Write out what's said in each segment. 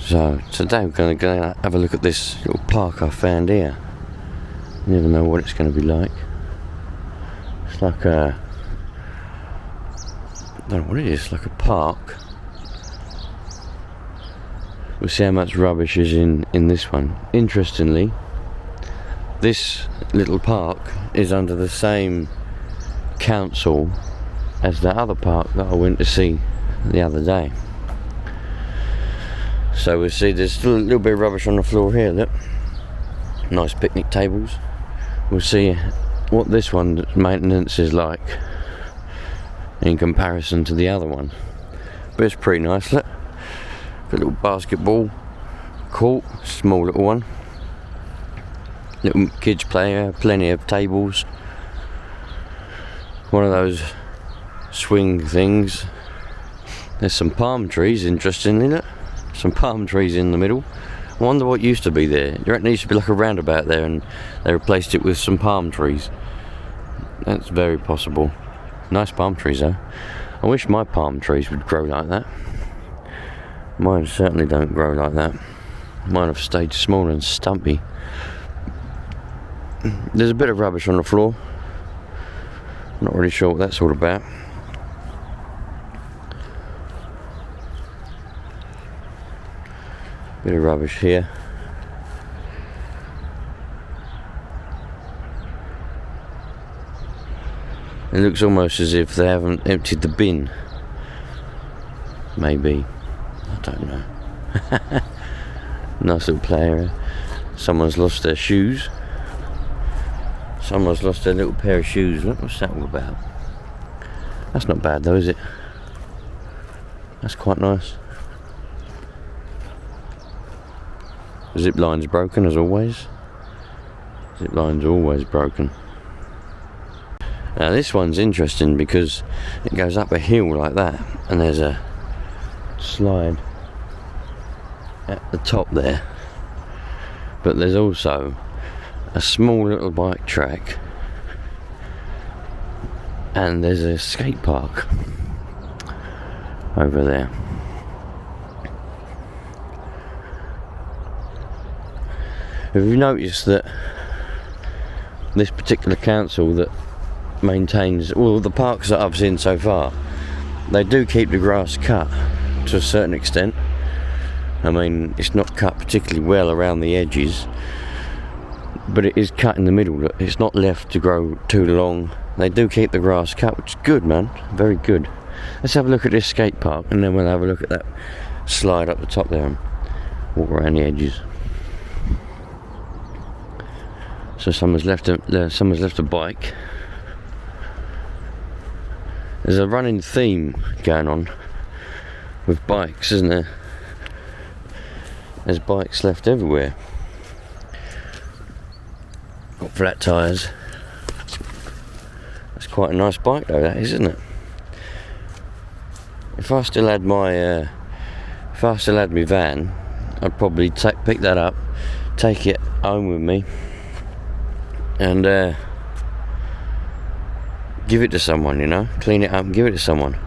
So today we're going to have a look at this little park I found here. You never know what it's going to be like. It's like a, I don't know what it is, like a park. We'll see how much rubbish is in this one. Interestingly, this little park is under the same council as the other park that I went to see the other day. So we'll see there's still a little bit of rubbish on the floor here, look. Nice picnic tables. We'll see what this one's maintenance is like in comparison to the other one. But it's pretty nice, look. Got a little basketball court, small little one. Little kids play area, plenty of tables. One of those swing things. There's some palm trees, interestingly, look. Some palm trees in the middle. I wonder what used to be there. You reckon there used to be like a roundabout there and they replaced it with some palm trees? That's very possible. Nice palm trees though. I wish my palm trees would grow like that. Mine certainly don't grow like that. Mine have stayed small and stumpy. There's a bit of rubbish on the floor. Not really sure what that's all about. Bit of rubbish here. It looks almost as if they haven't emptied the bin. Maybe. I don't know. Nice little play area. Someone's lost their shoes. Someone's lost their little pair of shoes. Look, what's that all about? That's not bad though, is it? That's quite nice. Zip line's broken as always. Zip line's always broken. Now this one's interesting because it goes up a hill like that and there's a slide at the top there. But there's also a small little bike track and there's a skate park over there. Have you noticed that this particular council that maintains all the parks that I've seen so far, they do keep the grass cut to a certain extent. I mean, it's not cut particularly well around the edges, but it is cut in the middle. It's not left to grow too long. They do keep the grass cut, which is good, man. Very good. Let's have a look at this skate park and then we'll have a look at that slide up the top there and walk around the edges. So someone's left a bike. There's a running theme going on with bikes, isn't there? There's bikes left everywhere. Got flat tyres. That's quite a nice bike though, that is, isn't it? If I still had my van, I'd probably pick that up, take it home with me, and give it to someone, you know, clean it up and give it to someone,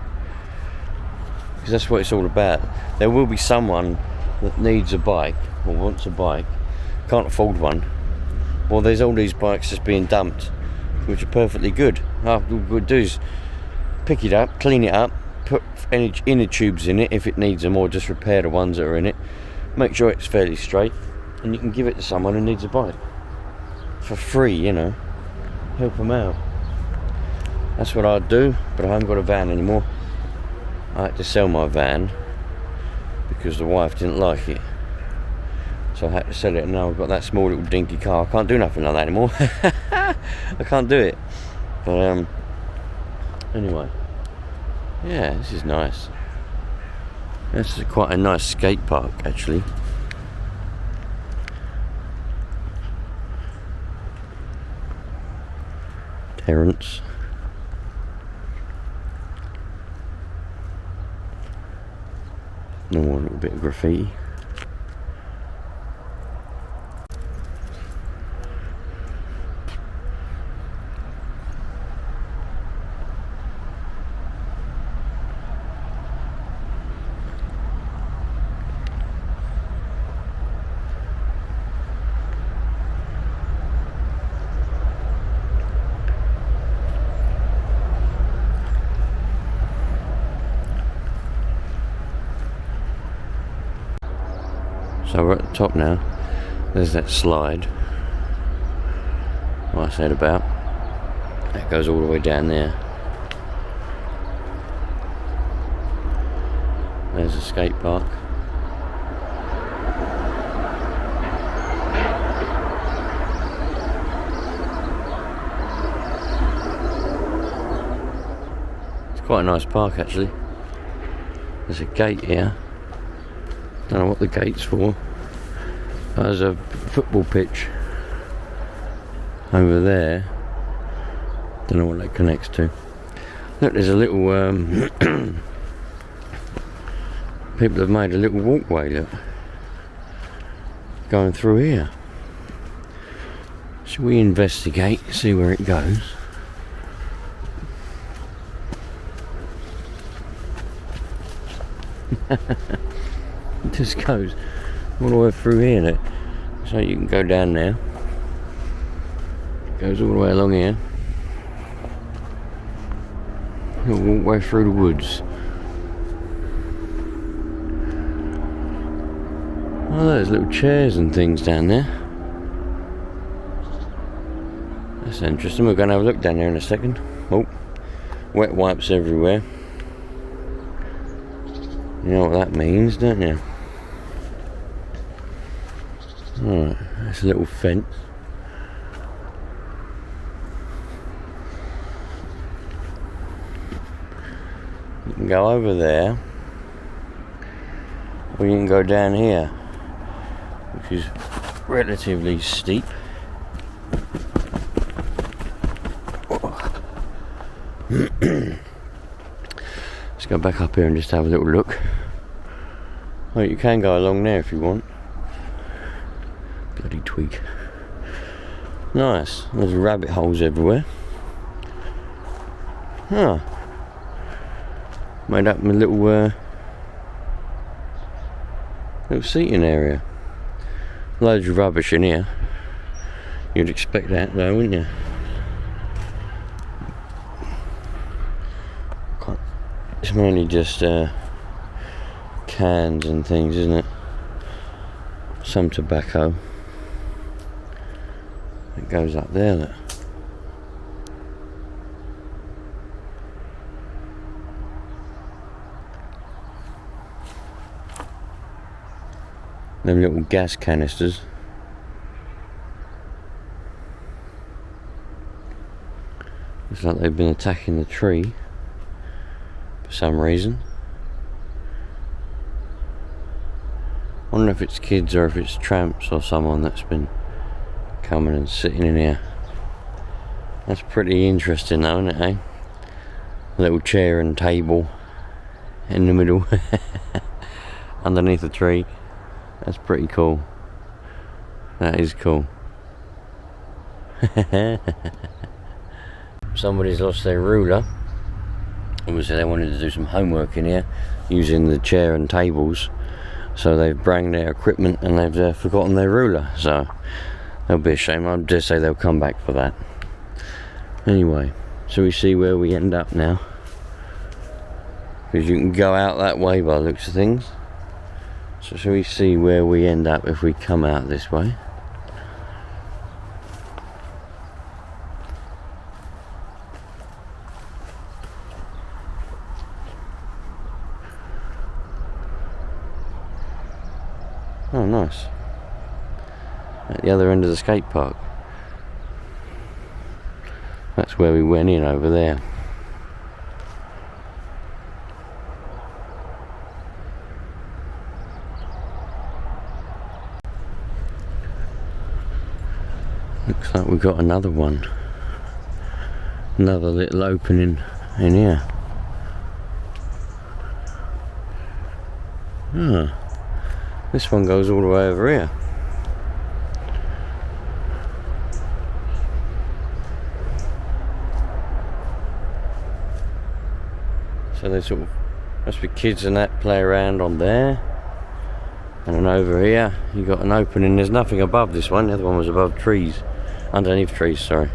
because that's what it's all about. There will be someone that needs a bike or wants a bike, can't afford one. Well, there's all these bikes just being dumped which are perfectly good. All we do is pick it up, clean it up, put any inner tubes in it if it needs them, or just repair the ones that are in it, make sure it's fairly straight, and you can give it to someone who needs a bike for free, you know, help them out. That's what I'd do, but I haven't got a van anymore. I had to sell my van because the wife didn't like it, so I had to sell it, and now I've got that small little dinky car. I can't do nothing like that anymore. I can't do it. But anyway, yeah, this is nice. This is quite a nice skate park actually. Terrace. And one little bit of graffiti. So we're at the top now. There's that slide, what I said about. That goes all the way down there. There's a skate park. It's quite a nice park actually. There's a gate here. Don't know what the gate's for. There's a football pitch over there. Don't know what that connects to. Look, there's a little people have made a little walkway, look, going through here. Should we investigate, see where it goes? It just goes all the way through here, look. So you can go down there. It goes all the way along here. You'll walk way through the woods. Oh, there's little chairs and things down there. That's interesting. We're going to have a look down there in a second. Oh, wet wipes everywhere. You know what that means, don't you? Alright, that's a little fence. You can go over there, or you can go down here, which is relatively steep. Let's go back up here and just have a little look. Well, you can go along there if you want. Bloody twig. Nice. There's rabbit holes everywhere. Huh. Made up my little seating area. Loads of rubbish in here. You'd expect that though, wouldn't you? It's mainly just cans and things, isn't it? Some tobacco. It goes up there, look. Them little gas canisters. Looks like they've been attacking the tree for some reason. I wonder if it's kids or if it's tramps or someone that's been coming and sitting in here. That's pretty interesting though, isn't it, eh? A little chair and table in the middle underneath a tree. That's pretty cool. That is cool. Somebody's lost their ruler. Obviously they wanted to do some homework in here using the chair and tables. So they've brought their equipment and they've forgotten their ruler. So that'll be a shame. I'd just say they'll come back for that. Anyway, so we see where we end up now. Because you can go out that way by the looks of things. So shall we see where we end up if we come out this way? Oh, nice. At the other end of the skate park. That's where we went in over there. Looks like we've got another one. Another little opening in here. Ah. This one goes all the way over here. So they sort of, must be kids and that play around on there. And then over here, you got an opening. There's nothing above this one. The other one was above trees. Underneath trees, sorry.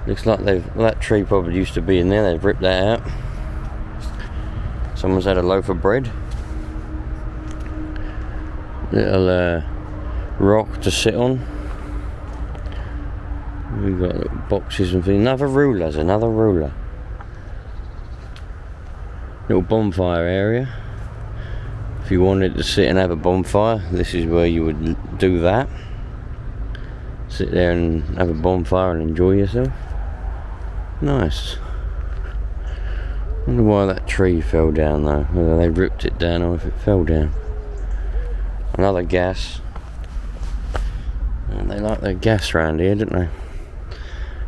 Looks like that tree probably used to be in there. They've ripped that out. Someone's had a loaf of bread. little rock to sit on. We've got little boxes and things. Another ruler, there's another ruler. Little bonfire area. If you wanted to sit and have a bonfire, this is where you would do that. Sit there and have a bonfire and enjoy yourself. Nice. Wonder why that tree fell down though, whether they ripped it down or if it fell down. Another gas. And they like their gas round here, don't they?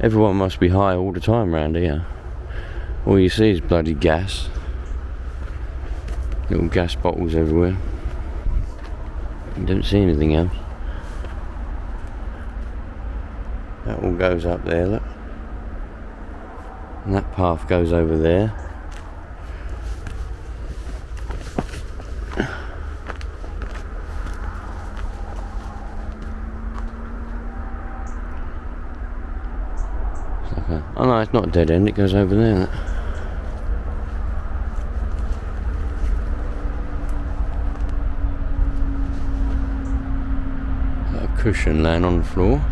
Everyone must be high all the time round here. All you see is bloody gas. Little gas bottles everywhere. You don't see anything else. That all goes up there, look. And that path goes over there. It's like a, oh no, it's not a dead end, it goes over there. Look. Got a cushion laying on the floor.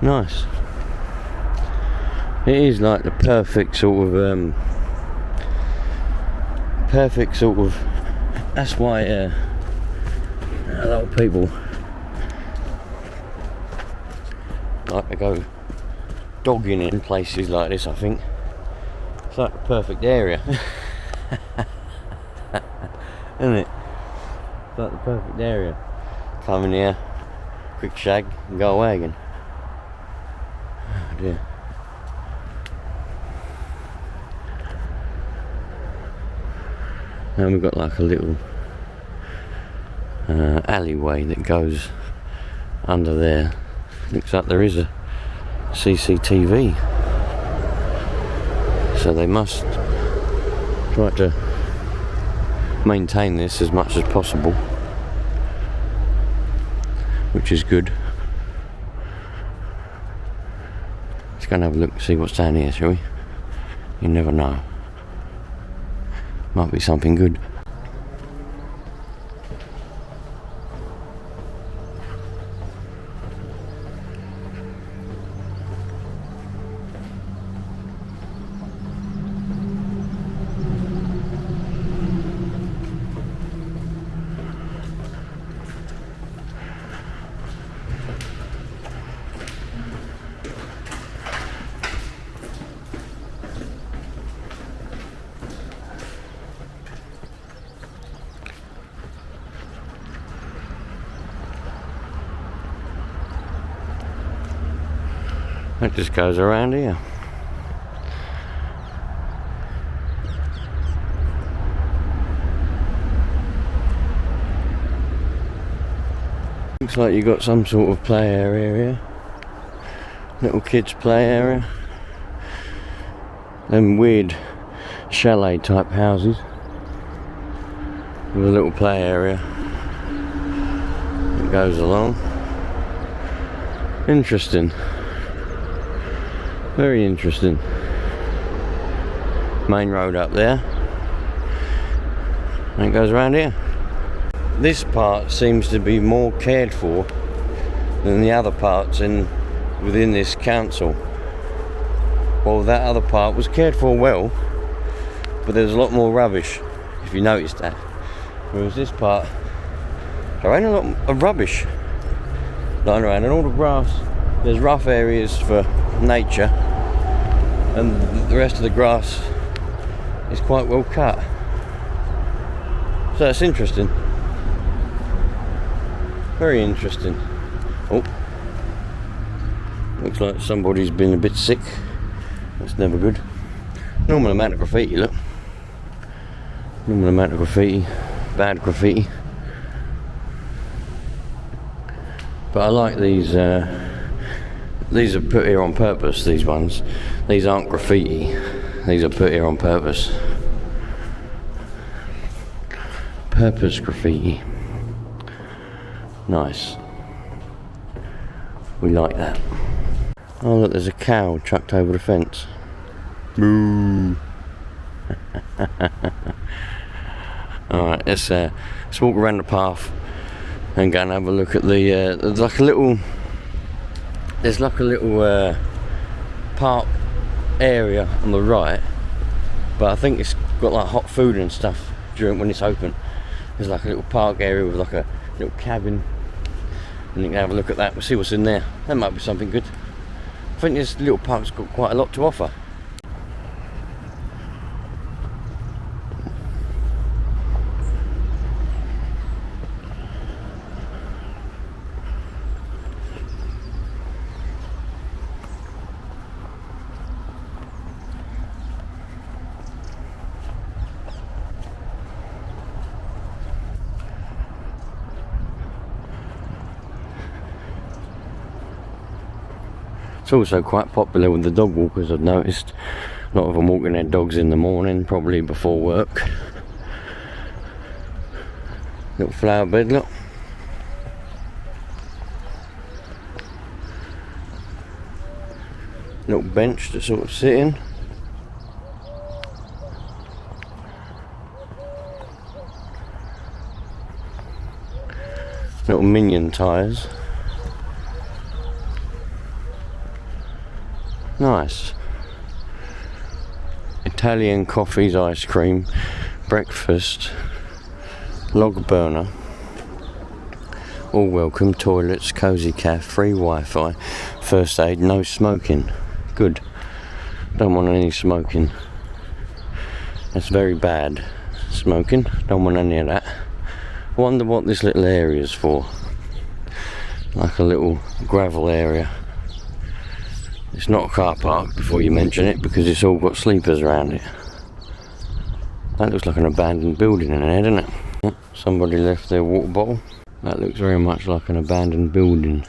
Nice. It is like the perfect sort of that's why a lot of people like to go dogging in places like this. I think it's like the perfect area. Isn't it? It's like the perfect area. Come in here, quick shag and go away again. Oh dear. And we've got like a little alleyway that goes under there. Looks like there is a CCTV. So they must try to maintain this as much as possible, which is good. Let's go and have a look and see what's down here, shall we? You never know. Might be something good. It just goes around here. Looks like you got some sort of play area here. Little kids play area. Them weird chalet type houses with a little play area that goes along. Interesting. Very interesting. Main road up there. And it goes around here. This part seems to be more cared for than the other parts within this council. Well, that other part was cared for well, but there's a lot more rubbish, if you noticed that. Whereas this part, there ain't a lot of rubbish lying around, and all the grass, there's rough areas for nature, and the rest of the grass is quite well cut. So it's interesting. Very interesting. Oh, looks like somebody's been a bit sick. That's never good. Normal amount of graffiti, look. Normal amount of graffiti. Bad graffiti. But I like these. These are put here on purpose, these ones. These aren't graffiti. These are put here on purpose. Purpose graffiti. Nice. We like that. Oh look, there's a cow chucked over the fence. Boo. Alright, let's walk around the path and go and have a look at the there's like a little park area on the right, but I think it's got like hot food and stuff when it's open. There's like a little park area with like a little cabin, and you can have a look at that. We'll see what's in there. That might be something good. I think this little park's got quite a lot to offer. It's also quite popular with the dog walkers, I've noticed. A lot of them walking their dogs in the morning, probably before work. Little flower bed, look. Little bench to sort of sit in. Little minion tyres. Nice. Italian coffees, ice cream, breakfast, log burner, all welcome, toilets, cosy cafe, free Wi-Fi, first aid, no smoking. Good. Don't want any smoking. That's very bad. Smoking. Don't want any of that. Wonder what this little area is for. Like a little gravel area. It's not a car park before you mention it, because it's all got sleepers around it. That looks like an abandoned building in there, doesn't it? Somebody left their water bottle. That looks very much like an abandoned building.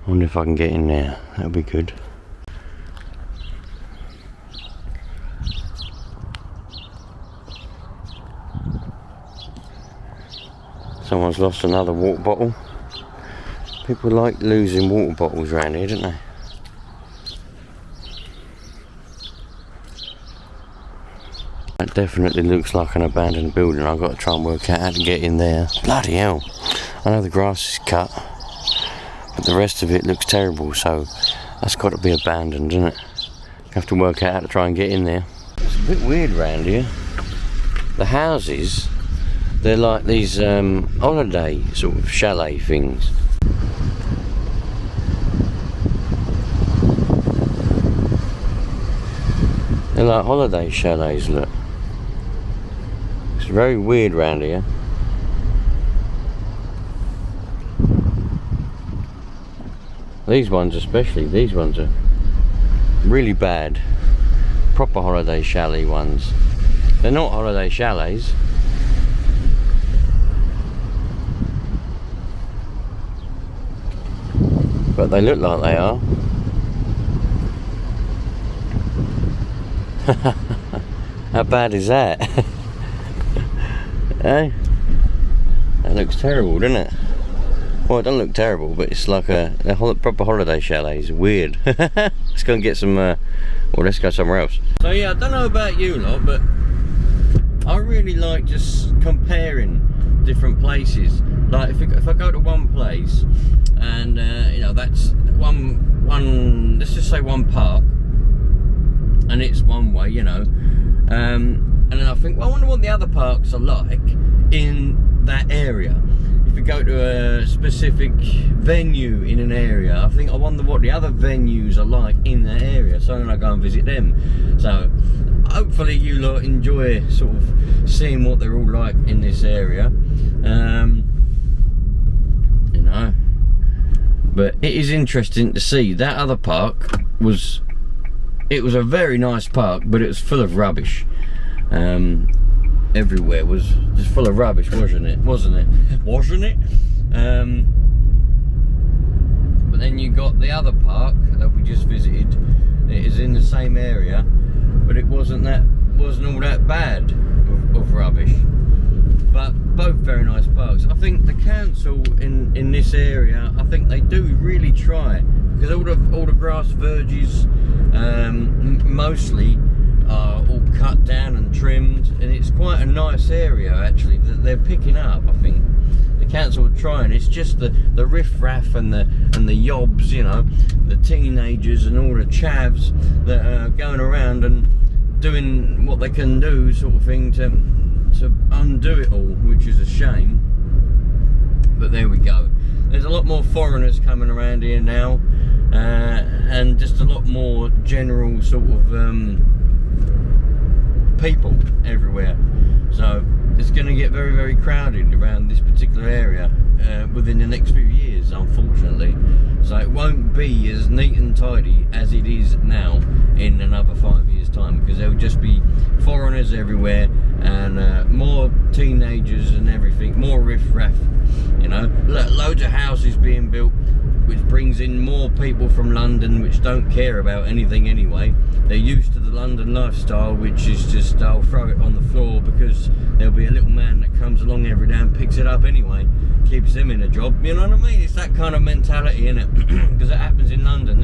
I wonder if I can get in there. That would be good. Someone's lost another water bottle. People like losing water bottles around here, don't they? That definitely looks like an abandoned building. I've got to try and work out how to get in there. Bloody hell. I know the grass is cut, but the rest of it looks terrible, so that's got to be abandoned, isn't it? You have to work out how to try and get in there. It's a bit weird around here. The houses, they're like these holiday sort of chalet things. They're like holiday chalets, look. It's very weird round here. These ones especially, these ones are really bad. Proper holiday chalet ones. They're not holiday chalets. But they look like they are. How bad is that? Eh? That looks terrible, doesn't it? Well, it doesn't look terrible, but it's like a proper holiday chalet. It's weird. Let's go and get some, well, let's go somewhere else. So yeah, I don't know about you lot, but I really like just comparing different places. Like if I go to one place, and you know, that's one, let's just say one park, and it's one way, you know, and then I think, well, I wonder what the other parks are like in that area. If you go to a specific venue in an area, I think I wonder what the other venues are like in that area, so then I go and visit them. So hopefully you lot enjoy sort of seeing what they're all like in this area, you know. But it is interesting to see that other park was a very nice park, but it was full of rubbish. Everywhere was just full of rubbish, wasn't it? Wasn't it? But then you got the other park that we just visited. It is in the same area, but it wasn't all that bad of rubbish. But both very nice parks. I think the council in this area, I think they do really try, because all the grass verges mostly are all cut down and trimmed, and it's quite a nice area actually that they're picking up. I think the council are trying. It's just the riff-raff and the yobs, you know, the teenagers and all the chavs that are going around and doing what they can do, sort of thing, to undo it all, which is a shame. But there we go. There's a lot more foreigners coming around here now, and just a lot more general sort of people everywhere. So it's going to get very, very crowded around this particular area within the next few years, unfortunately. So it won't be as neat and tidy as it is now in another 5 years' time, because there'll just be foreigners everywhere and more teenagers and everything, more riff-raff, you know, loads of houses being built, which brings in more people from London, which don't care about anything anyway. They're used to the London lifestyle, which is just, I'll throw it on the floor, because there'll be a little man that comes along every day and picks it up anyway, keeps him in a job, you know what I mean? It's that kind of mentality, innit? Because it happens in London.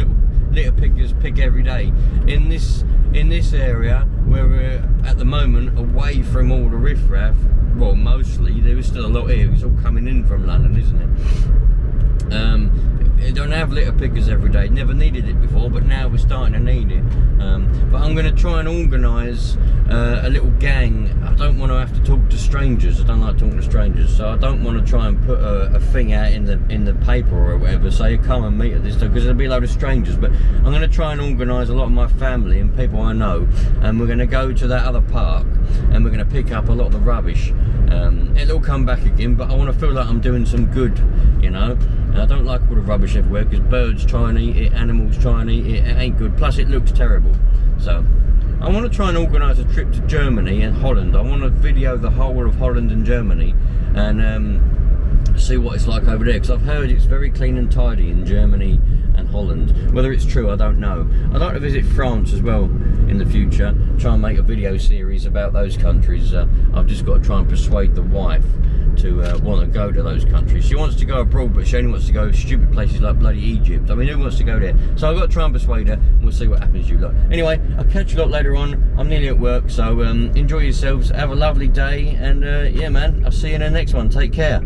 Little pickers pick every day. In this area where we're at the moment, away from all the riff-raff, well, mostly, there is still a lot here. It's all coming in from London, isn't it? They don't have litter pickers every day. Never needed it before, but now we're starting to need it. But I'm going to try and organise a little gang. I don't want to have to talk to strangers. I don't like talking to strangers, so I don't want to try and put a thing out in the paper or whatever, say come and meet at this time, because there'll be a load of strangers. But I'm going to try and organise a lot of my family and people I know, and we're going to go to that other park and we're going to pick up a lot of the rubbish. It'll come back again, but I want to feel like I'm doing some good, you know. And I don't like all the rubbish everywhere, because birds try and eat it, animals try and eat it. It ain't good. Plus, it looks terrible. So I want to try and organise a trip to Germany and Holland. I want to video the whole of Holland and Germany and see what it's like over there, because I've heard it's very clean and tidy in Germany and Holland. Whether it's true, I don't know. I'd like to visit France as well in the future, try and make a video series about those countries. I've just got to try and persuade the wife to want to go to those countries. She wants to go abroad, but she only wants to go to stupid places like bloody Egypt. I mean, who wants to go there? So I've got to try and persuade her, and we'll see what happens, you lot. Anyway, I'll catch you lot later on. I'm nearly at work, so enjoy yourselves, have a lovely day, and yeah man, I'll see you in the next one. Take care.